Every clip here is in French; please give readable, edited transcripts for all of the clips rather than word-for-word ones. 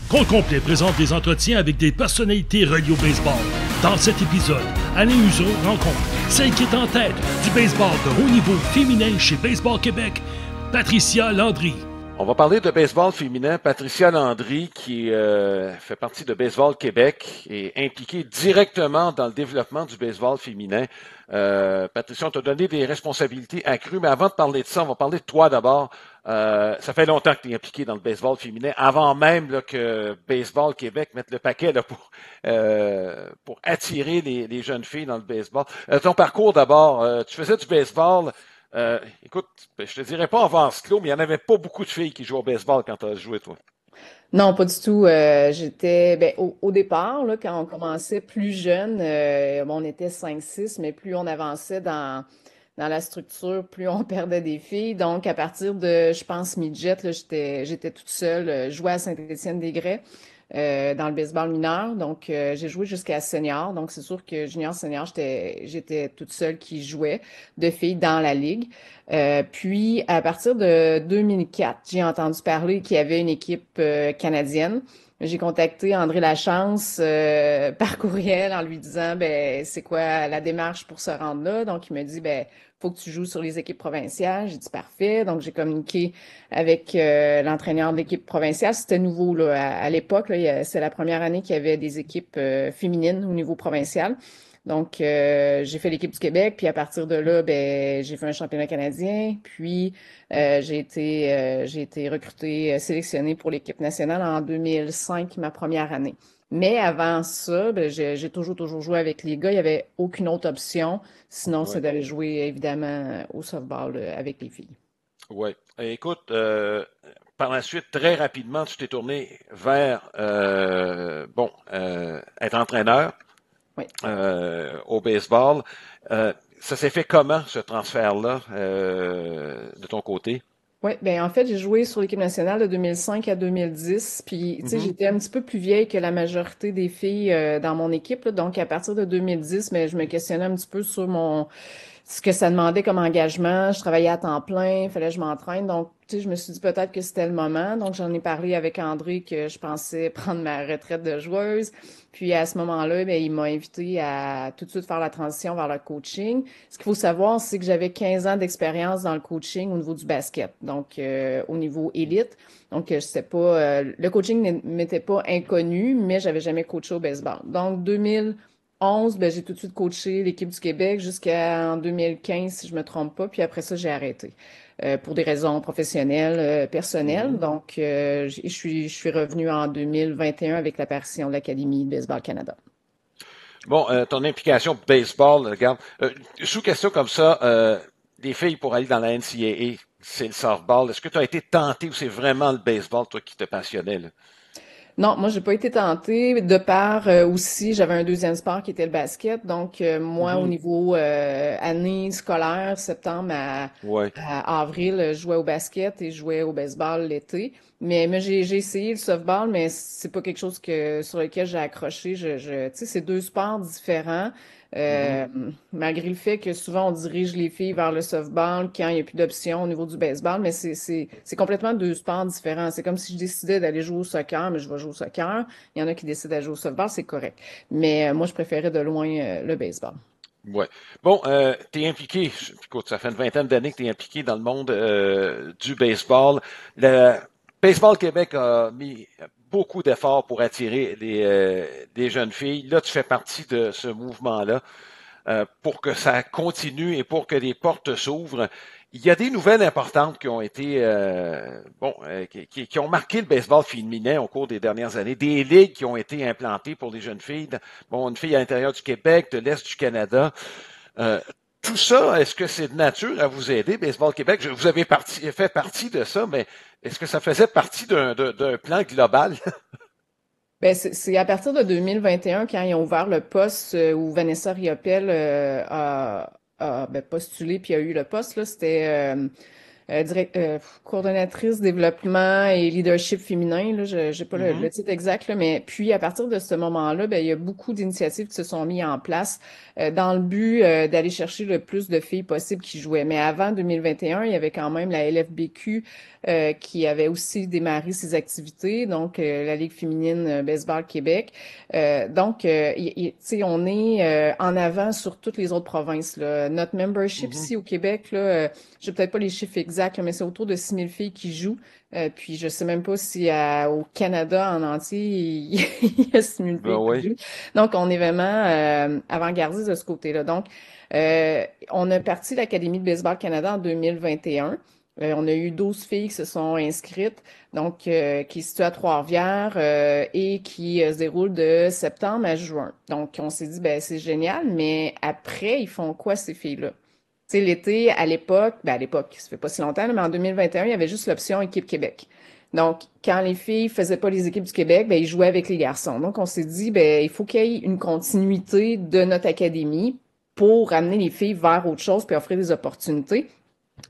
Compte Complet présente des entretiens avec des personnalités reliées au baseball. Dans cet épisode, Alain Huseau rencontre celle qui est en tête du baseball de haut niveau féminin chez Baseball Québec, Patricia Landry. On va parler de baseball féminin. Patricia Landry, qui fait partie de Baseball Québec, est impliquée directement dans le développement du baseball féminin. Patricia, on t'a donné des responsabilités accrues, mais avant de parler de ça, on va parler de toi d'abord. Ça fait longtemps que tu es impliqué dans le baseball féminin, avant même là, que Baseball Québec mette le paquet là, pour attirer les jeunes filles dans le baseball. Ton parcours d'abord, tu faisais du baseball. Écoute, je te dirais pas en vase clos, mais il n'y en avait pas beaucoup de filles qui jouaient au baseball quand tu as joué, toi. Non, pas du tout. J'étais au départ, là, quand on commençait plus jeune, bon, on était 5-6, mais plus on avançait dans la structure, plus on perdait des filles. Donc, à partir de, je pense, midget, là, j'étais toute seule, je jouais à Saint-Étienne-des-Grès. Dans le baseball mineur. Donc, j'ai joué jusqu'à senior. Donc, c'est sûr que junior, senior, j'étais toute seule qui jouait de filles dans la ligue. Puis, à partir de 2004, j'ai entendu parler qu'il y avait une équipe canadienne. J'ai contacté André Lachance par courriel en lui disant, ben, c'est quoi la démarche pour se rendre là? Donc, il me dit, ben, faut que tu joues sur les équipes provinciales. J'ai dit parfait. Donc, j'ai communiqué avec l'entraîneur de l'équipe provinciale. C'était nouveau là, à l'époque. C'est la première année qu'il y avait des équipes féminines au niveau provincial. Donc, j'ai fait l'équipe du Québec, puis à partir de là, ben, j'ai fait un championnat canadien, puis j'ai été recrutée, sélectionnée pour l'équipe nationale en 2005, ma première année. Mais avant ça, ben, j'ai toujours joué avec les gars. Il n'y avait aucune autre option. Sinon, c'est Oui, d'aller jouer, évidemment, au softball avec les filles. oui. Écoute, par la suite, très rapidement, tu t'es tourné vers être entraîneur Oui. au baseball. Ça s'est fait comment, ce transfert-là, de ton côté? Oui, ben en fait, j'ai joué sur l'équipe nationale de 2005 à 2010. Puis, tu sais, Mhm. j'étais un petit peu plus vieille que la majorité des filles dans mon équipe, là. Donc, à partir de 2010, mais je me questionnais un petit peu sur ce que ça demandait comme engagement. Je travaillais à temps plein, il fallait que je m'entraîne. Donc, tu sais, je me suis dit peut-être que c'était le moment. Donc, j'en ai parlé avec André que je pensais prendre ma retraite de joueuse. Puis, à ce moment-là, ben, il m'a invité à tout de suite faire la transition vers le coaching. Ce qu'il faut savoir, c'est que j'avais 15 ans d'expérience dans le coaching au niveau du basket, donc au niveau élite. Donc, je sais pas, le coaching ne m'était pas inconnu, mais j'avais jamais coaché au baseball. Donc, 2011, ben, j'ai tout de suite coaché l'équipe du Québec jusqu'en 2015, si je me trompe pas. Puis après ça, j'ai arrêté pour des raisons professionnelles, personnelles. Mhm. Donc, je suis revenue en 2021 avec l'apparition de l'Académie de Baseball Canada. Bon, ton implication baseball, regarde, sous question comme ça, des filles pour aller dans la NCAA, c'est le softball. Est-ce que tu as été tenté ou c'est vraiment le baseball, toi, qui te passionnait, là? Non, moi, j'ai pas été tentée. De part aussi, j'avais un deuxième sport qui était le basket. Donc, moi, au Mhm. niveau année scolaire, septembre Ouais. à avril, je jouais au basket et je jouais au baseball l'été. Mais j'ai essayé le softball, mais c'est pas quelque chose sur lequel j'ai accroché. Tu sais, c'est deux sports différents. Mhm. Euh, Malgré le fait que souvent on dirige les filles vers le softball quand il n'y a plus d'options au niveau du baseball, mais c'est complètement deux sports différents. C'est comme si je décidais d'aller jouer au soccer, mais je vais jouer au soccer. Il y en a qui décident d'aller jouer au softball, c'est correct. Mais moi, je préférais de loin le baseball. Ouais. Bon, tu es impliqué, écoute, ça fait une vingtaine d'années que tu es impliqué dans le monde du baseball. Le Baseball Québec a mis beaucoup d'efforts pour attirer des jeunes filles. Là, tu fais partie de ce mouvement-là pour que ça continue et pour que les portes s'ouvrent. Il y a des nouvelles importantes qui ont été qui ont marqué le baseball féminin au cours des dernières années, des ligues qui ont été implantées pour les jeunes filles. Bon, une fille à l'intérieur du Québec, de l'Est du Canada. Euh, tout ça, est-ce que c'est de nature à vous aider, Baseball Québec? Vous avez fait partie de ça, mais est-ce que ça faisait partie d'un plan global? Ben, c'est à partir de 2021, quand ils ont ouvert le poste où Vanessa Riopel a ben, postulé puis a eu le poste, là, c'était coordonnatrice développement et leadership féminin, là, j'ai pas le titre exact, là, mais puis à partir de ce moment-là, ben, il y a beaucoup d'initiatives qui se sont mises en place dans le but d'aller chercher le plus de filles possible qui jouaient. Mais avant 2021, il y avait quand même la LFBQ qui avait aussi démarré ses activités, donc la Ligue féminine Baseball Québec. Donc, tu sais, on est en avant sur toutes les autres provinces, là. Notre membership ici au Québec, là, j'ai peut-être pas les chiffres exacts, là, mais c'est autour de 6000 filles qui jouent. Puis je sais même pas si au Canada en entier, il y a 6000 Ben filles qui oui. jouent. Donc, on est vraiment avant-gardiste de ce côté-là. Donc, on a parti l'Académie de Baseball Canada en 2021. On a eu 12 filles qui se sont inscrites, donc qui est située à Trois-Rivières et qui se déroule de septembre à juin. Donc, on s'est dit, ben c'est génial, mais après, ils font quoi ces filles-là? Tu sais, l'été, à l'époque, ça fait pas si longtemps, là, mais en 2021, il y avait juste l'option Équipe Québec. Donc, quand les filles faisaient pas les équipes du Québec, ben, ils jouaient avec les garçons. Donc, on s'est dit, ben, il faut qu'il y ait une continuité de notre académie pour amener les filles vers autre chose puis offrir des opportunités.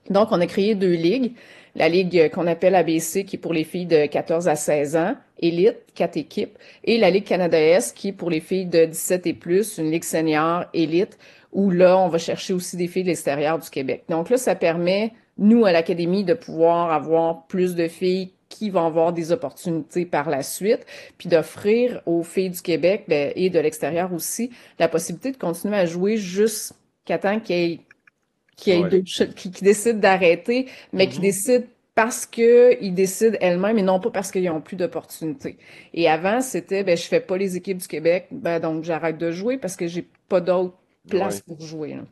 Donc, on a créé deux ligues. La ligue qu'on appelle ABC, qui est pour les filles de 14 à 16 ans, élite, 4 équipes, et la Ligue Canada Est, qui est pour les filles de 17 et plus, une ligue senior élite, où là, on va chercher aussi des filles de l'extérieur du Québec. Donc là, ça permet, nous, à l'Académie, de pouvoir avoir plus de filles qui vont avoir des opportunités par la suite, puis d'offrir aux filles du Québec et de l'extérieur aussi la possibilité de continuer à jouer jusqu'à temps qu'il y ait Ouais. qui décident d'arrêter, mais qui décident parce qu'ils décident elles-mêmes et non pas parce qu'ils ont plus d'opportunités. Et avant, c'était, ben, je fais pas les équipes du Québec, ben, donc j'arrête de jouer parce que j'ai pas d'autre place Ouais. pour jouer, là.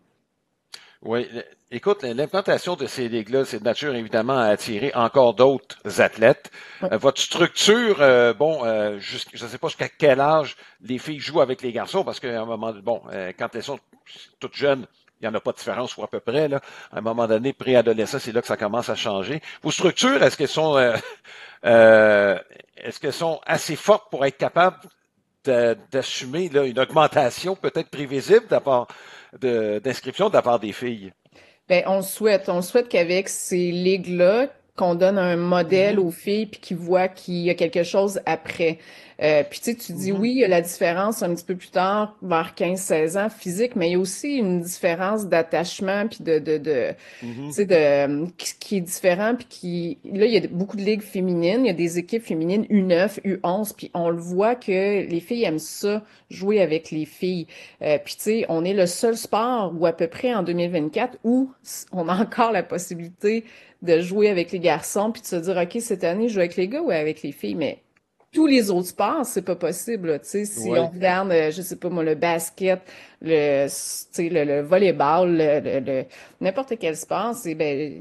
Oui, écoute, l'implantation de ces ligues-là, c'est de nature évidemment à attirer encore d'autres athlètes. Ouais. Votre structure, je ne sais pas jusqu'à quel âge les filles jouent avec les garçons, parce qu'à un moment, quand elles sont toutes jeunes, il n'y en a pas de différence ou à peu près, là. À un moment donné, préadolescent, c'est là que ça commence à changer. Vos structures, euh, est-ce qu'elles sont assez fortes pour être capables d'assumer là, une augmentation peut-être prévisible d'inscription de la part des filles? Ben, on souhaite qu'avec ces ligues-là, qu'on donne un modèle Mhm, aux filles puis qu'ils voient qu'il y a quelque chose après. Puis tu sais, tu dis mhm, oui, il y a la différence un petit peu plus tard, vers 15 16 ans physique, mais il y a aussi une différence d'attachement puis tu mhm. sais, qui est différent puis là, il y a beaucoup de ligues féminines, il y a des équipes féminines U9, U11, puis on le voit que les filles aiment ça, jouer avec les filles. Puis tu sais, on est le seul sport où à peu près en 2024 où on a encore la possibilité de jouer avec les garçons puis de se dire OK, cette année, je joue avec les gars ou avec les filles, mais tous les autres sports, c'est pas possible, là. Tu sais, si on Oui. regarde, je sais pas moi, le basket, tu sais, le volleyball, n'importe quel sport, il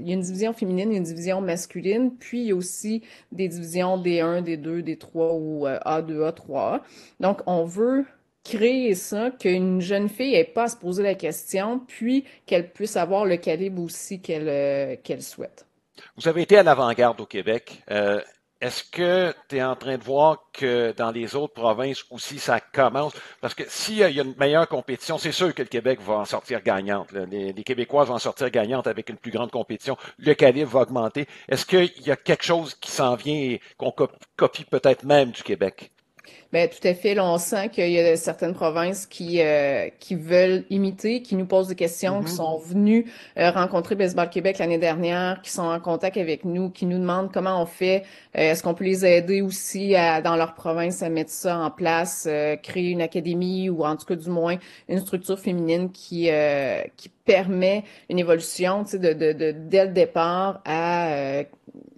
y a une division féminine, il y a une division masculine, puis il y a aussi des divisions D1, D2, D3 ou A2, A3A. Donc, on veut créer ça, qu'une jeune fille ait pas à se poser la question, puis qu'elle puisse avoir le calibre aussi qu'elle souhaite. Vous avez été à l'avant-garde au Québec. Est-ce que tu es en train de voir que dans les autres provinces aussi, ça commence? Parce que s'il y a une meilleure compétition, c'est sûr que le Québec va en sortir gagnante, là. Les Québécois vont en sortir gagnantes avec une plus grande compétition. Le calibre va augmenter. Est-ce qu'il y a quelque chose qui s'en vient et qu'on copie peut-être même du Québec? Ben, tout à fait. Là, on sent qu'il y a certaines provinces qui veulent imiter, qui nous posent des questions, qui Mhm, sont venues rencontrer Baseball Québec l'année dernière, qui sont en contact avec nous, qui nous demandent comment on fait, est-ce qu'on peut les aider aussi dans leur province à mettre ça en place, créer une académie ou en tout cas du moins une structure féminine qui permet une évolution, tu sais, dès le départ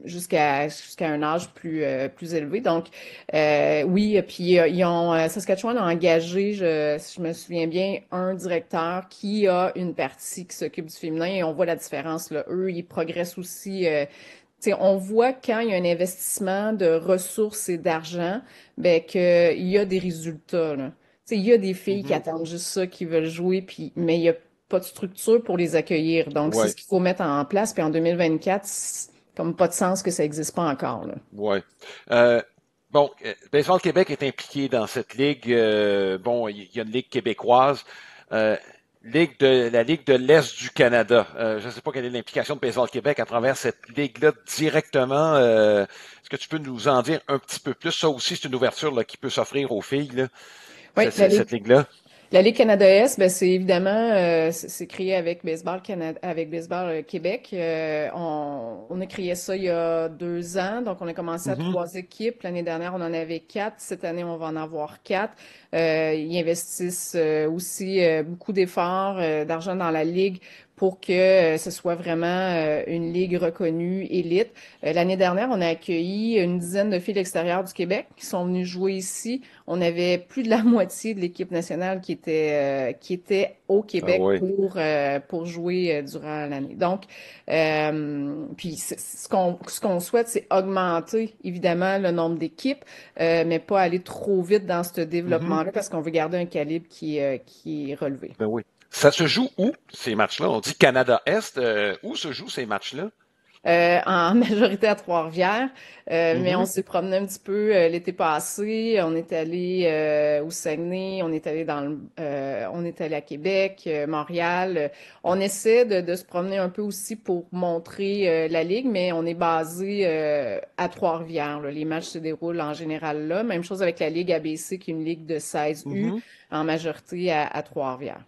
jusqu'à un âge plus élevé. Donc, oui, puis Saskatchewan a engagé, si je me souviens bien, un directeur qui a une partie qui s'occupe du féminin et on voit la différence là. Eux, ils progressent aussi. Tu sais, on voit quand il y a un investissement de ressources et d'argent, ben qu'il y a des résultats là. Tu sais, il y a des filles qui mhm. attendent juste ça, qui veulent jouer, puis mais il y a pas de structure pour les accueillir. Donc, c'est ce Ouais, qu'il faut mettre en place. Puis en 2024, c'est comme pas de sens que ça n'existe pas encore là. ouais. Baseball Québec est impliqué dans cette ligue. Il y a une ligue québécoise. Euh, La Ligue de l'Est du Canada. Je ne sais pas quelle est l'implication de Baseball Québec à travers cette ligue-là directement. Est-ce que tu peux nous en dire un petit peu plus? Ça aussi, c'est une ouverture là, qui peut s'offrir aux filles, là, Oui, cette ligue-là. la Ligue Canada-Est, ben, c'est évidemment c'est créé avec Baseball Canada, avec Baseball Québec. On a créé ça il y a 2 ans, donc on a commencé à Mhm. 3 équipes. L'année dernière, on en avait 4. Cette année, on va en avoir 4. Ils investissent aussi beaucoup d'efforts, d'argent dans la ligue pour que ce soit vraiment une ligue reconnue, élite. L'année dernière, on a accueilli une dizaine de filles extérieures du Québec qui sont venues jouer ici. On avait plus de la moitié de l'équipe nationale qui était au Ah Québec oui. pour jouer durant l'année. Donc, puis ce qu'on souhaite, c'est augmenter évidemment le nombre d'équipes, mais pas aller trop vite dans ce Mhm. développement-là parce qu'on veut garder un calibre qui est relevé. Ben oui. Ça se joue où, ces matchs-là? On dit Canada-Est. Où se jouent ces matchs-là? En majorité à Trois-Rivières, mais on Mhm. s'est promené un petit peu l'été passé. On est allé au Saguenay, on est allé à Québec, Montréal. On essaie de se promener un peu aussi pour montrer la ligue, mais on est basé à Trois-Rivières, là. Les matchs se déroulent en général là. Même chose avec la Ligue ABC, qui est une ligue de 16U, Mhm. en majorité à Trois-Rivières.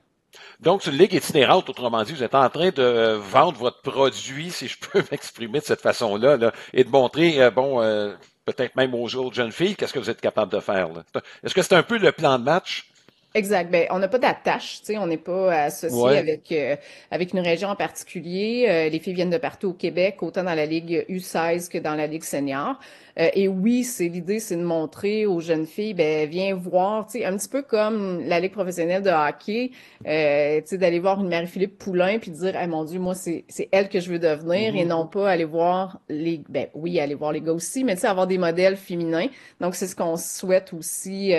Donc, c'est une ligue itinérante, autrement dit, vous êtes en train de vendre votre produit, si je peux m'exprimer de cette façon-là, là, et de montrer, peut-être même aux autres jeunes filles, qu'est-ce que vous êtes capable de faire, là. Est-ce que c'est un peu le plan de match? Exact. Ben, on n'a pas d'attache, tu sais, on n'est pas associé Ouais. avec une région en particulier. Les filles viennent de partout au Québec, autant dans la Ligue U16 que dans la Ligue senior. Et oui, c'est l'idée, c'est de montrer aux jeunes filles, ben, viens voir, tu sais, un petit peu comme la Ligue professionnelle de hockey, tu sais, d'aller voir une Marie-Philippe Poulain puis de dire, ah mon Dieu, moi, c'est elle que je veux devenir et Mhm. non pas aller voir ben oui, aller voir les gars aussi, mais tu sais, avoir des modèles féminins. Donc, c'est ce qu'on souhaite aussi,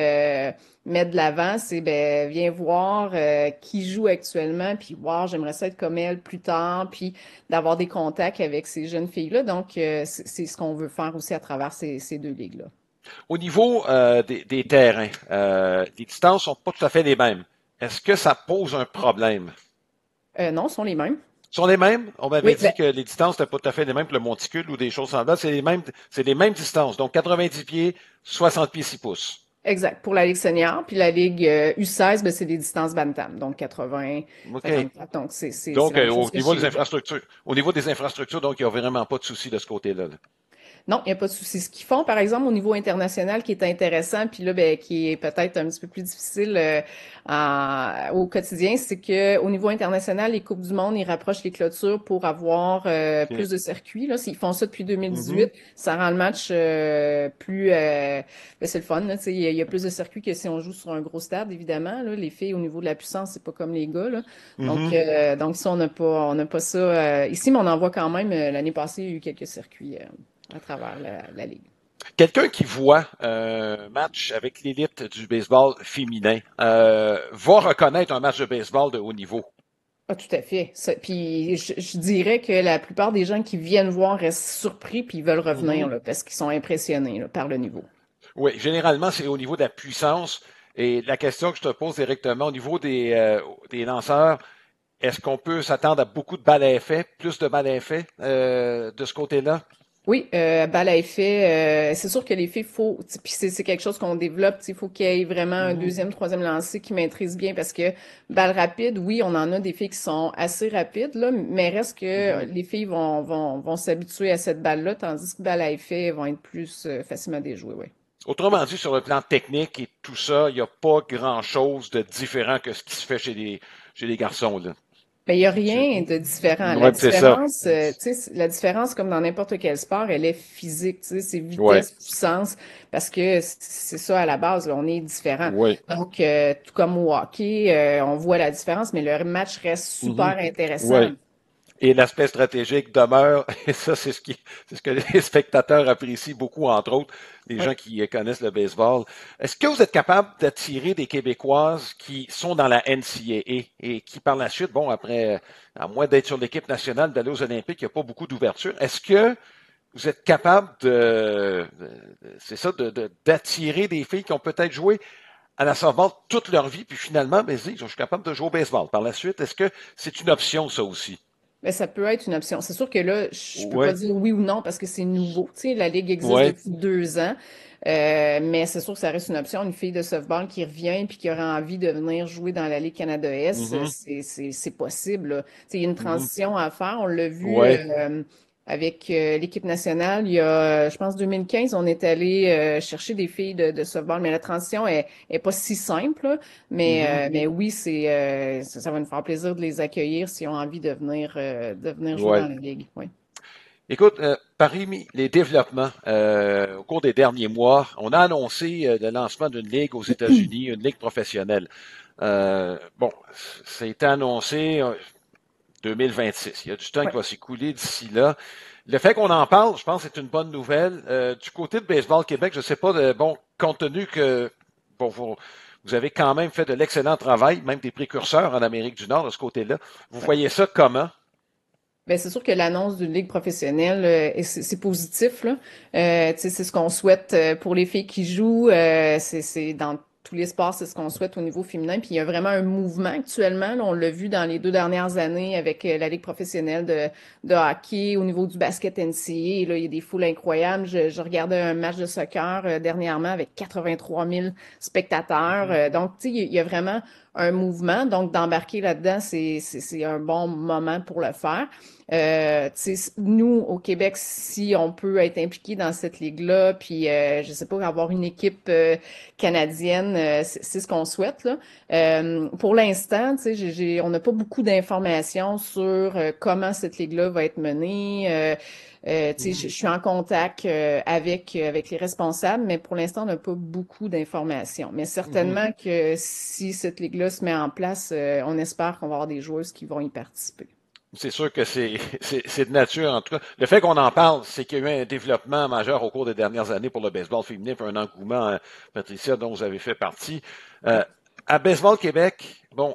mettre de l'avant, c'est ben viens voir qui joue actuellement, puis voir, j'aimerais ça être comme elle plus tard, puis d'avoir des contacts avec ces jeunes filles-là. Donc, c'est ce qu'on veut faire aussi à travers ces 2 ligues-là. Au niveau des terrains, les distances sont pas tout à fait les mêmes. Est-ce que ça pose un problème? Non, ce sont les mêmes. Sont les mêmes? On m'avait Oui, dit ben, que les distances n'étaient pas tout à fait les mêmes que le monticule ou des choses semblables. C'est les mêmes distances. Donc, 90 pieds, 60 pieds, 6 pouces. exact. Pour la Ligue senior, puis la Ligue U16, ben, c'est des distances bantam, donc 80, OK. 84. Donc, c'est Donc, la même chose au que niveau chez des les gars. infrastructures, donc, il n'y a vraiment pas de souci de ce côté-là, là. Non, il n'y a pas de souci. Ce qu'ils font, par exemple, au niveau international, qui est intéressant, puis là, ben, qui est peut-être un petit peu plus difficile au quotidien, c'est que au niveau international, les Coupes du Monde, ils rapprochent les clôtures pour avoir OK. plus de circuits. Là, ils font ça depuis Mhm. 2018. Ça rend le match plus... ben, c'est le fun. Là, tu sais, il y a plus de circuits que si on joue sur un gros stade, évidemment. Là. Les filles, au niveau de la puissance, c'est pas comme les gars. Là. Donc, Mhm. ça, on n'a pas ça ici, mais on en voit quand même. L'année passée, il y a eu quelques circuits à travers la ligue. Quelqu'un qui voit un match avec l'élite du baseball féminin va reconnaître un match de baseball de haut niveau. Ah, tout à fait. Puis je dirais que la plupart des gens qui viennent voir restent surpris puis ils veulent revenir Mhm. là, parce qu'ils sont impressionnés là, par le niveau. Oui, généralement, c'est au niveau de la puissance. Et la question que je te pose directement, au niveau des lanceurs, est-ce qu'on peut s'attendre à beaucoup de balles à effet, plus de balles à effet de ce côté-là? Oui, balle à effet, c'est sûr que les filles, puis c'est quelque chose qu'on développe, il faut qu'il y ait vraiment un Mhm. deuxième, troisième lancer qui maîtrise bien parce que balle rapide, oui, on en a des filles qui sont assez rapides, là, mais reste que Mhm. les filles vont s'habituer à cette balle-là, tandis que balle à effet elles vont être plus facilement déjouées, oui. Autrement dit, sur le plan technique et tout ça, il n'y a pas grand-chose de différent que ce qui se fait chez les garçons, là. Ben, il n'y a rien de différent. La Ouais, c'est ça. différence, tu sais, la différence, comme dans n'importe quel sport, elle est physique, tu sais, c'est Ouais, vitesse, puissance, parce que c'est ça à la base, là, on est différent. ouais. Donc, tout comme au hockey, on voit la différence, mais le match reste Mhm. super intéressant. Ouais. Et l'aspect stratégique demeure, et ça, c'est ce que les spectateurs apprécient beaucoup, entre autres, les Oui. gens qui connaissent le baseball. Est-ce que vous êtes capable d'attirer des Québécoises qui sont dans la NCAA et qui, par la suite, bon, après, à moins d'être sur l'équipe nationale, d'aller aux Olympiques, il n'y a pas beaucoup d'ouverture. Est-ce que vous êtes capable c'est ça, d'attirer des filles qui ont peut-être joué à la softball toute leur vie, puis finalement, ben, ils disent, je suis capable de jouer au baseball. Par la suite, est-ce que c'est une option, ça aussi? Ben, ça peut être une option. C'est sûr que là, je peux pas Oui, dire oui ou non parce que c'est nouveau. Tu sais, la Ligue existe oui. depuis 2 ans, mais c'est sûr que ça reste une option. Une fille de softball qui revient puis qui aurait envie de venir jouer dans la Ligue Canada S, c'est possible, là. Tu sais, il y a une transition à faire. On l'a vu Oui. avec l'équipe nationale. Il y a, je pense, 2015, on est allé chercher des filles de softball, mais la transition est pas si simple, là. Mais oui, ça va nous faire plaisir de les accueillir s'ils ont envie de venir jouer Oui. dans la Ligue. Oui. Écoute, parmi les développements au cours des derniers mois, on a annoncé le lancement d'une ligue aux États-Unis, une ligue professionnelle. Bon, ça a été annoncé 2026. Il y a du temps Ouais. qui va s'écouler d'ici là. Le fait qu'on en parle, je pense que c'est une bonne nouvelle. Du côté de Baseball Québec, je ne sais pas, bon, compte tenu que bon, vous avez quand même fait de l'excellent travail, même des précurseurs en Amérique du Nord de ce côté-là. Vous Ouais. voyez ça comment? Ben, c'est sûr que l'annonce d'une ligue professionnelle, c'est positif, là. Tu sais, c'est ce qu'on souhaite pour les filles qui jouent. C'est dans tous les sports, c'est ce qu'on souhaite au niveau féminin. Puis il y a vraiment un mouvement actuellement. Là, on l'a vu dans les 2 dernières années avec la ligue professionnelle de hockey, au niveau du basket NCAA. Là, il y a des foules incroyables. Je regardais un match de soccer dernièrement avec 83 000 spectateurs. Donc, tu sais, il y a vraiment un mouvement. Donc, d'embarquer là-dedans, c'est un bon moment pour le faire. Nous, au Québec, si on peut être impliqué dans cette ligue-là, puis je sais pas, avoir une équipe canadienne, c'est ce qu'on souhaite, là. Pour l'instant, on n'a pas beaucoup d'informations sur comment cette ligue-là va être menée. Je suis en contact avec les responsables, mais pour l'instant, on n'a pas beaucoup d'informations. Mais Mhm. certainement que si cette ligue-là se met en place, on espère qu'on va avoir des joueuses qui vont y participer. C'est sûr que c'est de nature, en tout cas. Le fait qu'on en parle, c'est qu'il y a eu un développement majeur au cours des dernières années pour le baseball féminin, puis un engouement, Patricia, dont vous avez fait partie. Euh, à Baseball Québec, bon,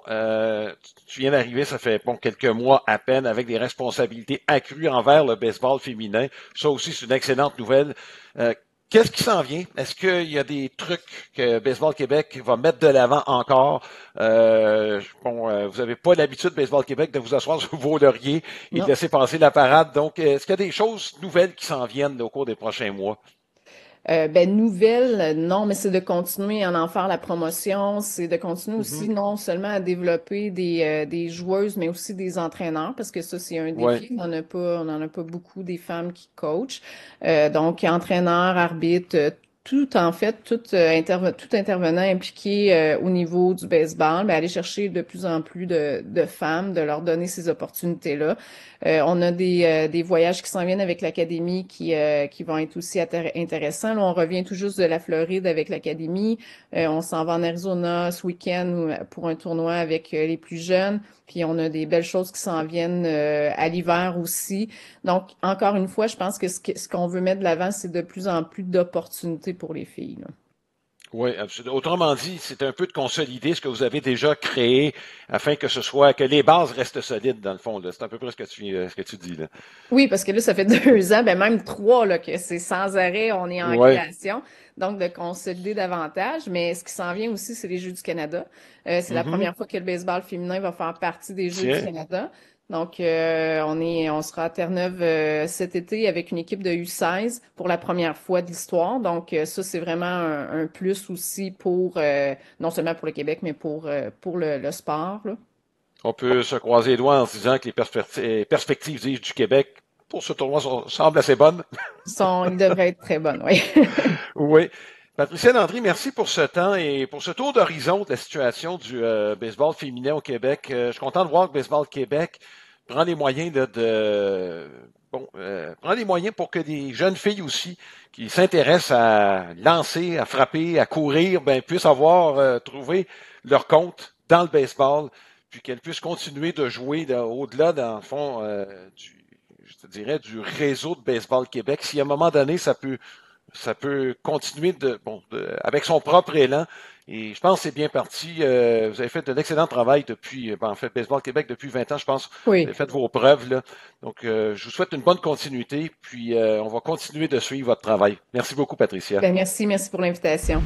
tu viens d'arriver, ça fait bon quelques mois à peine, avec des responsabilités accrues envers le baseball féminin. Ça aussi, c'est une excellente nouvelle. Euh, Qu'est-ce qui s'en vient? Est-ce qu'il y a des trucs que Baseball Québec va mettre de l'avant encore? Bon, vous n'avez pas l'habitude, Baseball Québec, de vous asseoir sur vos lauriers et de Non. laisser passer la parade. Donc, est-ce qu'il y a des choses nouvelles qui s'en viennent là, au cours des prochains mois? Ben, nouvelle, non, mais c'est de continuer à en faire la promotion, c'est de continuer aussi Mhm. non seulement à développer des joueuses, mais aussi des entraîneurs, parce que ça, c'est un Ouais. défi. On n'en a pas beaucoup des femmes qui coachent. Donc, entraîneurs, arbitres, tout en fait, tout intervenant impliqué au niveau du baseball, ben, aller chercher de plus en plus de femmes, de leur donner ces opportunités-là. On a des voyages qui s'en viennent avec l'académie qui vont être aussi intéressants. Là, on revient tout juste de la Floride avec l'académie. On s'en va en Arizona ce week-end pour un tournoi avec les plus jeunes. Puis on a des belles choses qui s'en viennent à l'hiver aussi. Donc, encore une fois, je pense que ce qu'on veut mettre de l'avant, c'est de plus en plus d'opportunités pour les filles, là. Oui, absolument. Autrement dit, c'est un peu de consolider ce que vous avez déjà créé afin que ce soit, que les bases restent solides, dans le fond, là. C'est à peu près ce que tu dis, là. Oui, parce que là, ça fait 2 ans, ben même 3, là, que c'est sans arrêt, on est en Ouais. création. Donc, de consolider davantage. Mais ce qui s'en vient aussi, c'est les Jeux du Canada. C'est la Mhm. première fois que le baseball féminin va faire partie des Jeux du Tiens. Canada. Donc, on sera à Terre-Neuve cet été avec une équipe de U16 pour la première fois de l'histoire. Donc, ça, c'est vraiment un plus aussi pour, non seulement pour le Québec, mais pour le sport, là. On peut se croiser les doigts en se disant que les perspectives du Québec pour ce tournoi semblent assez bonnes. Ils devraient être très bonnes, oui. Oui. Patricia Landry, merci pour ce temps et pour ce tour d'horizon de la situation du baseball féminin au Québec. Je suis content de voir que Baseball Québec prend les moyens prend les moyens pour que des jeunes filles aussi qui s'intéressent à lancer, à frapper, à courir, ben, puissent avoir trouvé leur compte dans le baseball, puis qu'elles puissent continuer de jouer au-delà, dans le fond, je te dirais, du réseau de Baseball Québec. Si à un moment donné, ça peut continuer avec son propre élan. Et je pense que c'est bien parti. Vous avez fait de l'excellent travail depuis, en fait, Baseball Québec depuis 20 ans, je pense. Vous Oui. avez fait vos preuves, là. Donc, je vous souhaite une bonne continuité. Puis, on va continuer de suivre votre travail. Merci beaucoup, Patricia. Ben, merci pour l'invitation.